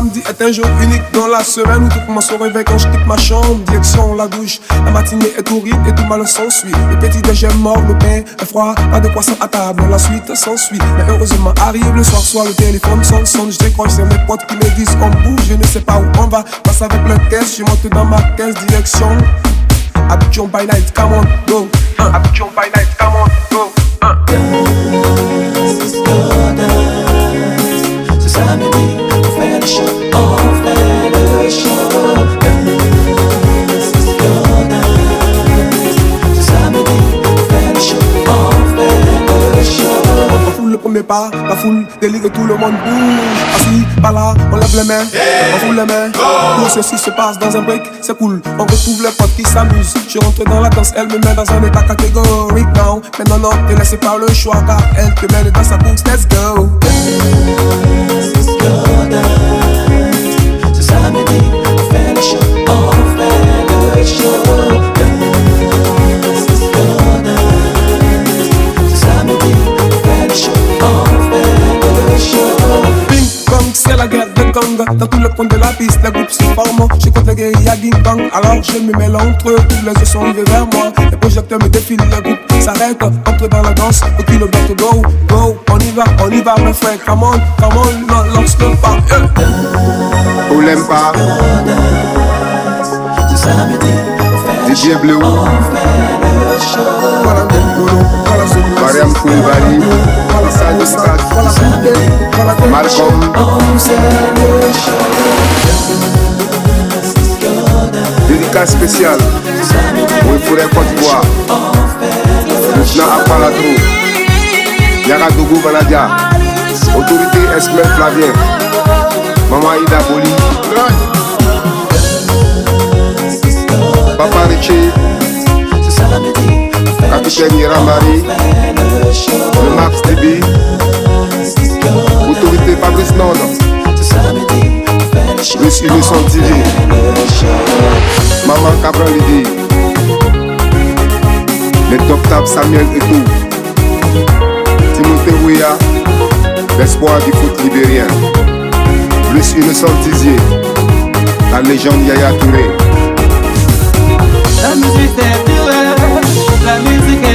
samedi est un jour unique dans la semaine où tout commence au réveil quand je quitte ma chambre. Direction la douche, la matinée est horrible et tout mal s'ensuit. Le petit déj est mort, le pain est froid, pas de croissant à table, la suite s'ensuit. Mais heureusement arrive le soir, soit le téléphone sonne. Je décroche, c'est mes potes qui me disent on bouge, je ne sais pas où on va. Passe avec le caisse, je monte dans ma caisse, direction Abidjan by night, come on, go. Abidjan by night, come on, go. Dance, go dance. Ce samedi, on fait le show, on fait le show. Dance, go dance. Ce samedi, on fait le show, on fait le show. On fout le premier pas, la foule délire et tout le monde bouge. Assis, par là, on lève les mains, on fout les mains. Tout ceci se passe dans un break, c'est cool. On retrouve les potes qui s'amusent. Je rentre dans la danse, elle me met dans un état catégorique now. Mais non, te laissez pas le choix car elle te mène dans sa course, let's go. Dance, go dance. Ce samedi, on fait le show, on fait le show. Dance, go dance. Ce samedi, on fait le show, on fait le show. Ping pong, c'est la guerre de gang. Dans tout le coin de la piste, les groupes se forment. Je compte les guérillas ding dong. Alors je me mêle entre eux, tous les yeux sont rivés vers moi. Les projecteurs me défilent, les groupes s'arrêtent. Entre dans la danse, au kilomètre, go, go. On y va, mes frères. Come on, non, lance le pas. On l'aime pas. Ce samedi, on fait DJ Bleu, on fait le show. Voilà le boulot, voilà ce boulot. Mariam Koulibaly, Voilà ça, le stade, voilà ça, voilà le Malcolm, On fait le show. Dance, go dance. dédicace spéciale pour les forêts Côte d'Ivoire, Lieutenant Apalatrou, Yaradougou Banadia, Autorité Esmel Flavien, Maman Ida Boli, Papa Richie, Ce samedi, on fait le show, Capitaine Yeramari, fait le show. le Max DB, Autorité Fabrice Nord, Ce samedi, on fait le show, Plus Innocent TV, le show. Maman Cabral Lidi, les Top Tap Samuel Etou, Timothée Ouya, l'espoir du foot libérien, Plus Innocent Tizier, la légende Yaya Touré. La musique est pure, la musique est